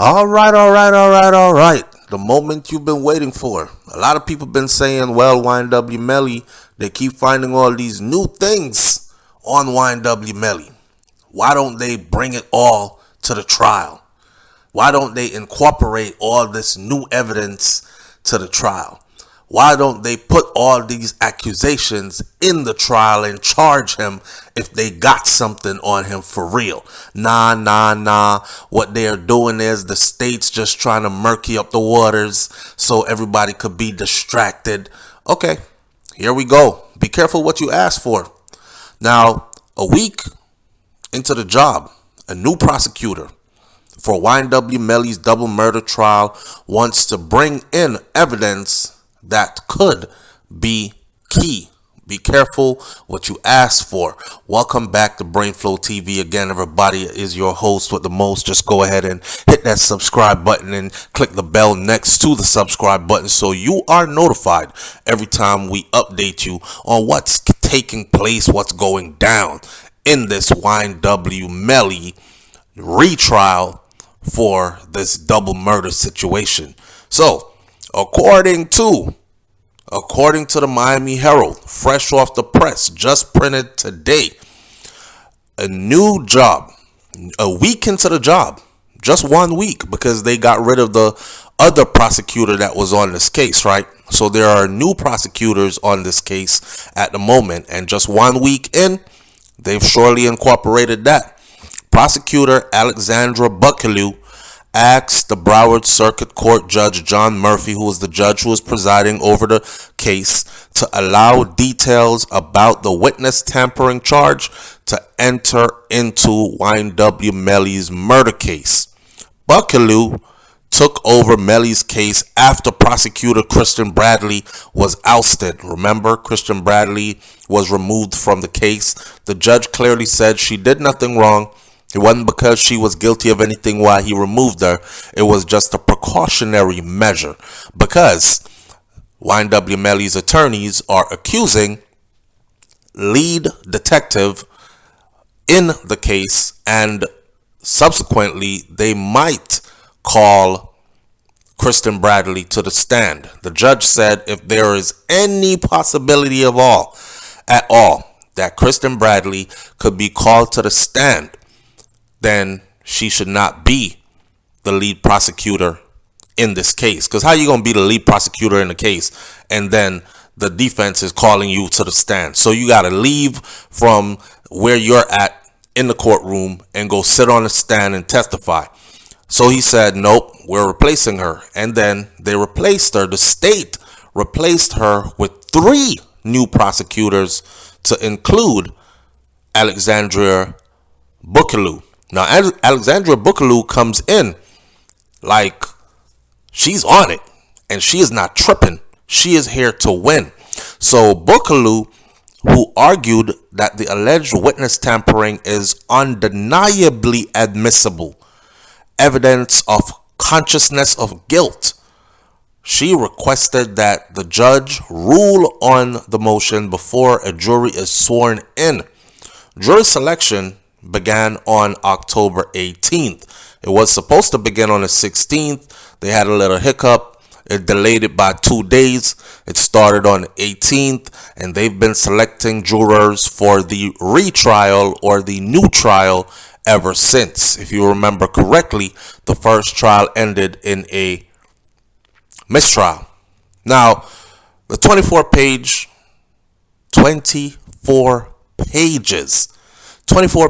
All right. The moment you've been waiting for. A lot of people been saying, well, YNW Melly, they keep finding all these new things on YNW Melly. Why don't they bring it all to the trial? Why don't they incorporate all this new evidence to the trial? Why don't they put all these accusations in the trial and charge him if they got something on him for real? Nah. What they're doing is the state's just trying to murky up the waters so everybody could be distracted. Okay, here we go. Be careful what you ask for. Now, a week into the job, a new prosecutor for YNW Melly's double murder trial wants to bring in evidence that could be key. Be careful what you ask for. Welcome back to BrainFLoTv. Again, everybody, is your host with the most. Just go ahead and hit that subscribe button and click the bell next to the subscribe button so you are notified every time we update you on what's taking place, what's going down in this YNW Melly retrial for this double murder situation. So, According to the Miami Herald, fresh off the press, just printed today, a new job, a week into the job, just 1 week, because they got rid of the other prosecutor that was on this case, right? So there are new prosecutors on this case at the moment, and just 1 week in, they've surely incorporated that. Prosecutor Alexandra Buckelew asked the Broward Circuit Court Judge John Murphy, who was the judge who was presiding over the case, to allow details about the witness tampering charge to enter into YNW Melly's murder case. Buckelew took over Melly's case after prosecutor Christian Bradley was ousted. Remember, Christian Bradley was removed from the case. The judge clearly said she did nothing wrong. It wasn't because she was guilty of anything why he removed her. It was just a precautionary measure because YNW Melly's attorneys are accusing lead detective in the case, and subsequently they might call Kristen Bradley to the stand. The judge said if there is any possibility at all that Kristen Bradley could be called to the stand, then she should not be the lead prosecutor in this case. Because how you going to be the lead prosecutor in the case and then the defense is calling you to the stand? So you got to leave from where you're at in the courtroom and go sit on the stand and testify. So he said, nope, we're replacing her. And then they replaced her. The state replaced her with 3 new prosecutors to include Alexandria Buckelew. Now, Alexandra Buckelew comes in like she's on it, and she is not tripping. She is here to win. So Buckelew, who argued that the alleged witness tampering is undeniably admissible evidence of consciousness of guilt, she requested that the judge rule on the motion before a jury is sworn in. Jury selection began on October 18th. It was supposed to begin on the 16th. They had a little hiccup. It delayed it by 2 days. It started on the 18th, and they've been selecting jurors for the retrial or the new trial ever since. If you remember correctly, the first trial ended in a mistrial. Now, the 24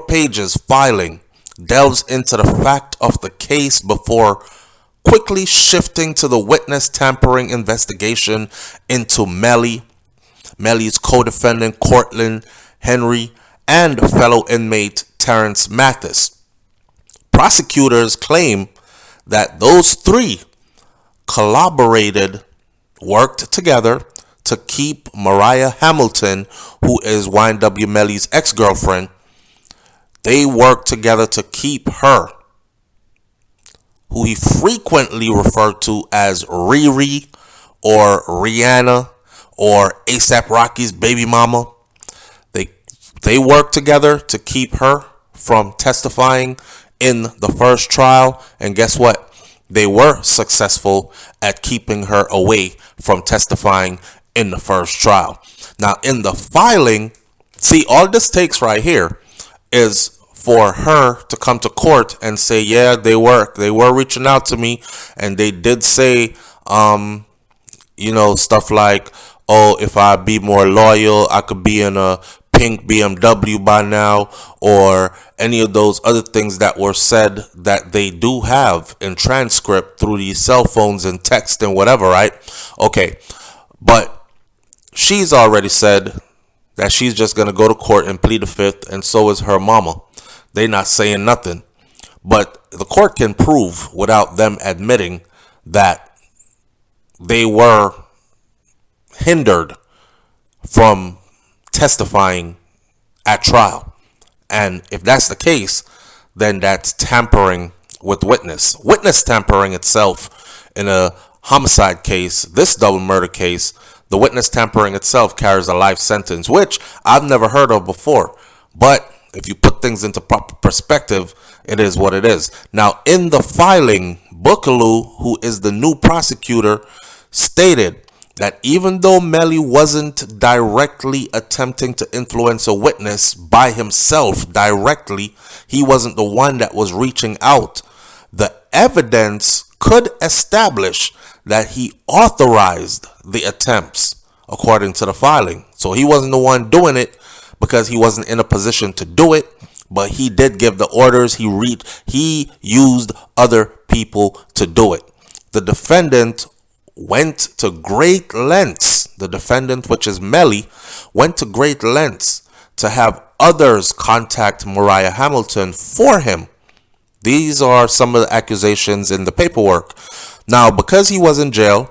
pages filing delves into the fact of the case before quickly shifting to the witness tampering investigation into Melly's co-defendant Cortland Henry, and fellow inmate Terrence Mathis. Prosecutors claim that those 3 worked together to keep Mariah Hamilton, who is YNW Melly's ex-girlfriend. They worked together to keep her, who he frequently referred to as Riri or Rihanna or A$AP Rocky's baby mama. They worked together to keep her from testifying in the first trial. And guess what? they were successful at keeping her away from testifying in the first trial. Now, in the filing, see, all this takes right here is for her to come to court and say, yeah, they were reaching out to me, and they did say, stuff like, oh, if I be more loyal, I could be in a pink BMW by now, or any of those other things that were said that they do have in transcript through these cell phones and text and whatever, right? Okay, but she's already said that she's just going to go to court and plead the fifth, and so is her mama. They not saying nothing. But the court can prove without them admitting that they were hindered from testifying at trial. And if that's the case, then that's tampering with witness. Witness tampering itself in a homicide case, this double murder case, the witness tampering itself carries a life sentence, which I've never heard of before. But if you put things into proper perspective, it is what it is. Now, in the filing, Bookaloo, who is the new prosecutor, stated that even though Melly wasn't directly attempting to influence a witness by himself directly, he wasn't the one that was reaching out. The evidence could establish that he authorized the attempts, according to the filing. So he wasn't the one doing it because he wasn't in a position to do it, but he did give the orders. He used other people to do it. The defendant went to great lengths. The defendant, which is Melly, went to great lengths to have others contact Mariah Hamilton for him. These are some of the accusations in the paperwork. Now, because he was in jail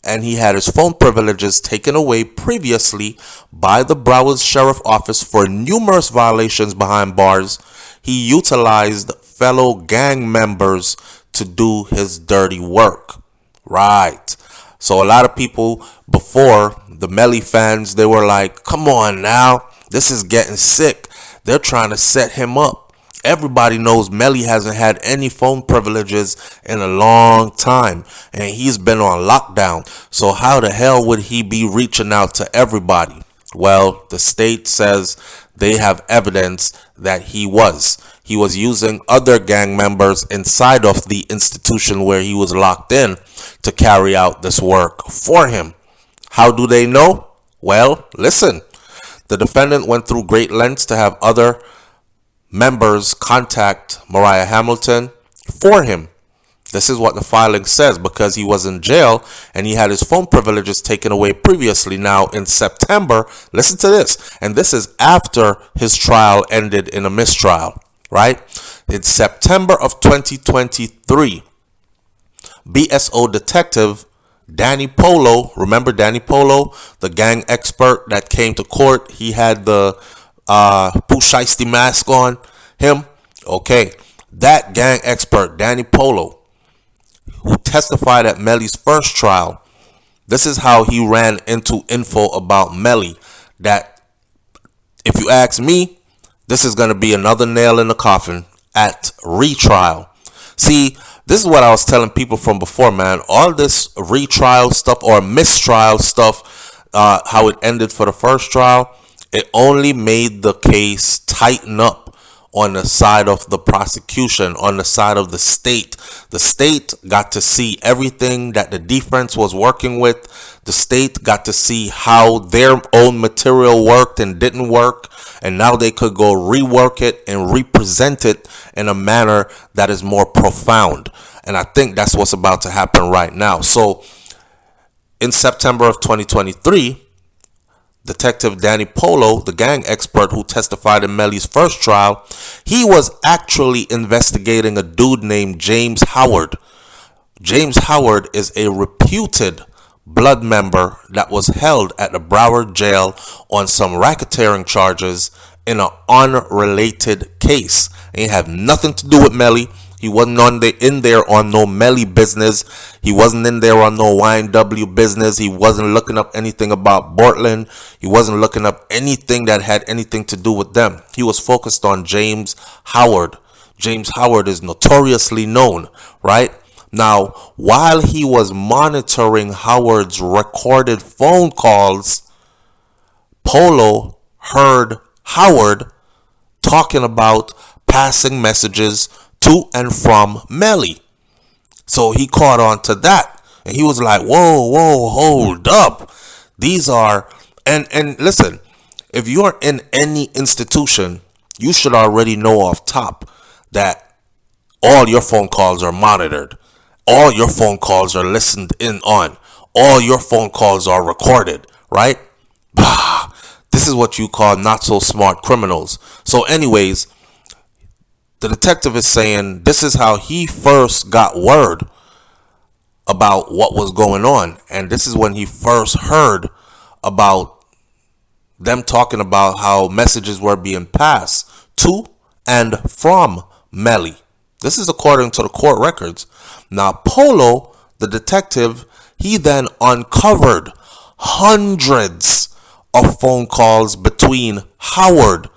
and he had his phone privileges taken away previously by the Broward Sheriff Office for numerous violations behind bars, he utilized fellow gang members to do his dirty work. Right. So a lot of people before, the Melly fans, they were like, come on now, this is getting sick. They're trying to set him up. Everybody knows Melly hasn't had any phone privileges in a long time, and he's been on lockdown. So how the hell would he be reaching out to everybody? Well, the state says they have evidence that he was using other gang members inside of the institution where he was locked in to carry out this work for him. How do they know? Well, listen. The defendant went through great lengths to have other members contact Mariah Hamilton for him. This is what the filing says, because he was in jail and he had his phone privileges taken away previously. Now, in September, listen to this, and this is after his trial ended in a mistrial, right? In September of 2023, BSO detective Danny Polo, remember Danny Polo, the gang expert that came to court? He had the Pooh Shiesty mask on him. Okay, that gang expert, Danny Polo, who testified at Melly's first trial, this is how he ran into info about Melly that, if you ask me, this is going to be another nail in the coffin at retrial. See, this is what I was telling people from before, man. All this retrial stuff or mistrial stuff, how it ended for the first trial, it only made the case tighten up on the side of the prosecution, on the side of the state. The state got to see everything that the defense was working with. The state got to see how their own material worked and didn't work. And now they could go rework it and represent it in a manner that is more profound. And I think that's what's about to happen right now. So in September of 2023, Detective Danny Polo, the gang expert who testified in Melly's first trial, he was actually investigating a dude named James Howard. James Howard is a reputed blood member that was held at the Broward jail on some racketeering charges in an unrelated case. It had nothing to do with Melly. He wasn't in there on no Melly business. He wasn't in there on no YNW business. He wasn't looking up anything about Portland. He wasn't looking up anything that had anything to do with them. He was focused on James Howard. James Howard is notoriously known, right? Now, while he was monitoring Howard's recorded phone calls, Polo heard Howard talking about passing messages to and from Melly. So he caught on to that. And he was like, whoa, hold up. These are, and listen, if you're in any institution, you should already know off top that all your phone calls are monitored. All your phone calls are listened in on. All your phone calls are recorded, right? This is what you call not so smart criminals. So anyways, the detective is saying this is how he first got word about what was going on. And this is when he first heard about them talking about how messages were being passed to and from Melly. This is according to the court records. Now, Polo, the detective, he then uncovered hundreds of phone calls between Howard,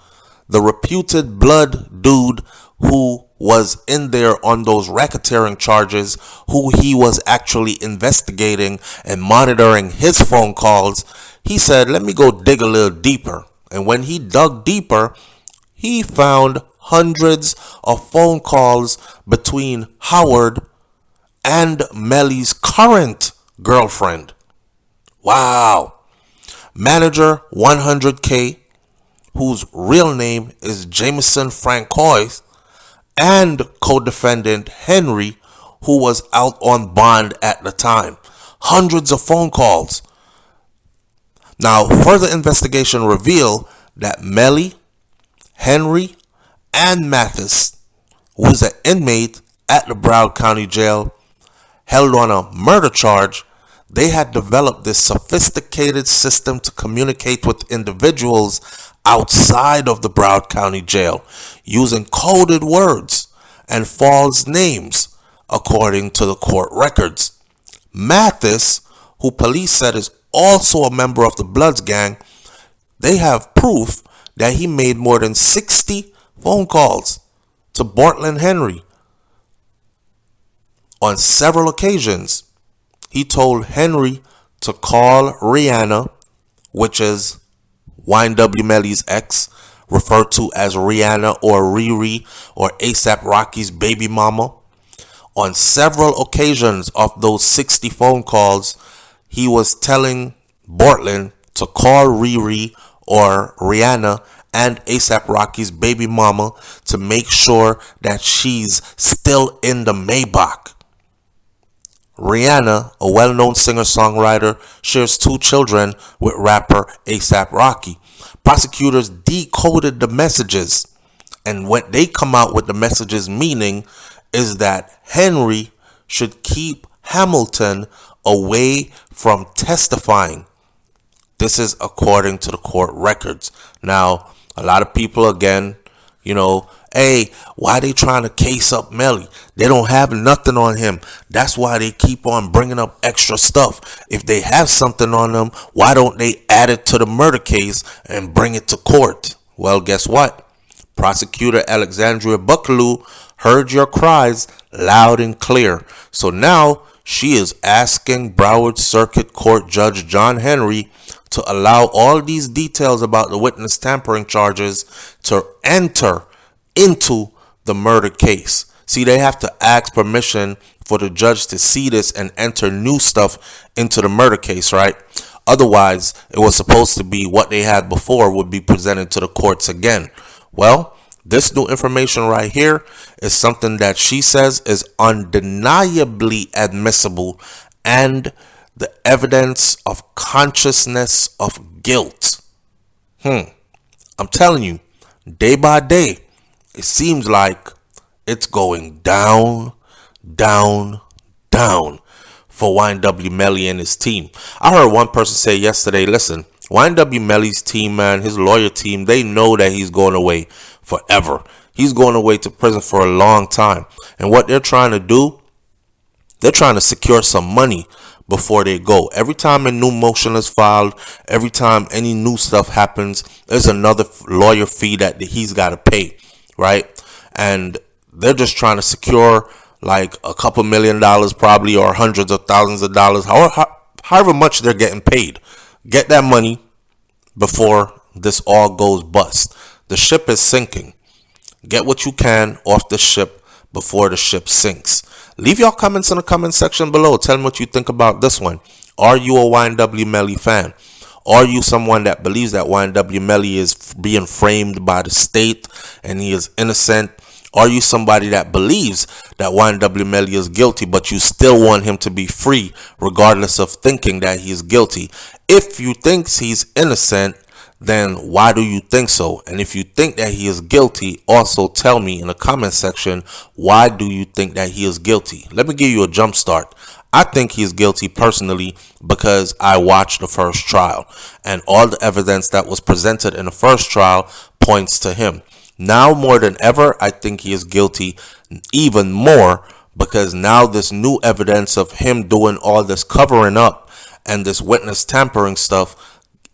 the reputed blood dude who was in there on those racketeering charges, who he was actually investigating and monitoring his phone calls. He said, let me go dig a little deeper. And when he dug deeper, he found hundreds of phone calls between Howard and Melly's current girlfriend. Wow. Manager 100K, whose real name is Jameson Francois, and co-defendant Henry, who was out on bond at the time. Hundreds of phone calls. Now, further investigation revealed that Melly, Henry, and Mathis, who was an inmate at the Broward County Jail, held on a murder charge, they had developed this sophisticated system to communicate with individuals outside of the Broward County Jail using coded words and false names, according to the court records. Mathis, who police said is also a member of the Bloods gang, they have proof that he made more than 60 phone calls to Bortland Henry. On several occasions, he told Henry to call Rihanna, which is YNW Melly's ex, referred to as Rihanna or Riri or ASAP Rocky's baby mama. On several occasions of those 60 phone calls, he was telling Bortland to call Riri or Rihanna and ASAP Rocky's baby mama to make sure that she's still in the Maybach. Rihanna, a well-known singer-songwriter, shares 2 children with rapper ASAP Rocky. Prosecutors decoded the messages, and what they come out with the messages meaning is that Henry should keep Hamilton away from testifying. This is according to the court records. Now, a lot of people, again, hey, why they trying to case up Melly? They don't have nothing on him. That's why they keep on bringing up extra stuff. If they have something on them, why don't they add it to the murder case and bring it to court? Well, guess what? Prosecutor Alexandria Buckaloo heard your cries loud and clear. So now she is asking Broward Circuit Court Judge John Henry to allow all these details about the witness tampering charges to enter into the murder case. See, they have to ask permission for the judge to see this and enter new stuff into the murder case, right? Otherwise, it was supposed to be what they had before would be presented to the courts again. Well, this new information right here is something that she says is undeniably admissible and the evidence of consciousness of guilt. I'm telling you, day by day, it seems like it's going down for YNW Melly and his team. I heard one person say yesterday, listen, YNW Melly's team, man, his lawyer team, they know that he's going away forever. He's going away to prison for a long time. And what they're trying to do, they're trying to secure some money before they go. Every time a new motion is filed, every time any new stuff happens, there's another lawyer fee that he's got to pay, right? And they're just trying to secure like a couple $1,000,000 probably, or hundreds of thousands of dollars, however much they're getting paid. Get that money before this all goes bust. The ship is sinking. Get what you can off the ship before the ship sinks. Leave your comments in the comment section below. Tell me what you think about this one. Are you a YNW Melly fan? Are you someone that believes that YNW Melly is being framed by the state and he is innocent? Are you somebody that believes that YNW Melly is guilty, but you still want him to be free regardless of thinking that he is guilty? If you think he's innocent, then why do you think so? And if you think that he is guilty, also tell me in the comment section, why do you think that he is guilty? Let me give you a jump start. I think he is guilty personally because I watched the first trial, and all the evidence that was presented in the first trial points to him. Now more than ever, I think he is guilty even more because now this new evidence of him doing all this covering up and this witness tampering stuff.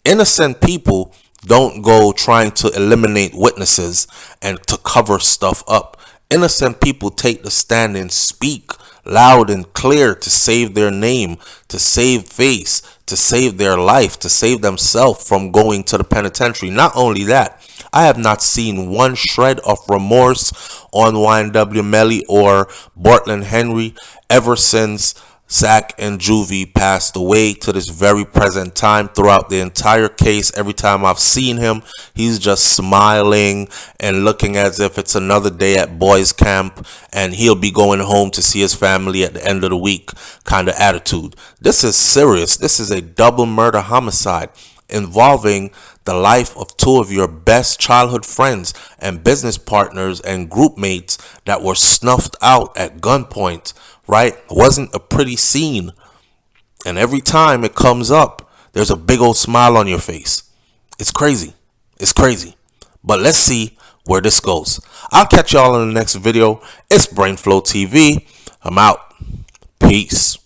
Innocent people don't go trying to eliminate witnesses and to cover stuff up. Innocent people take the stand and speak loud and clear to save their name, to save face, to save their life, to save themselves from going to the penitentiary. Not only that, I have not seen one shred of remorse on YNW Melly or Bortland Henry ever since Zach and Juvie passed away to this very present time. Throughout the entire case, every time I've seen him, he's just smiling and looking as if it's another day at boys camp and he'll be going home to see his family at the end of the week kind of attitude. This is serious. This is a double murder homicide involving the life of two of your best childhood friends and business partners and group mates that were snuffed out at gunpoint, right? It wasn't a pretty scene. And every time it comes up, there's a big old smile on your face. It's crazy. It's crazy. But let's see where this goes. I'll catch y'all in the next video. It's BrainFLoTv. I'm out. Peace.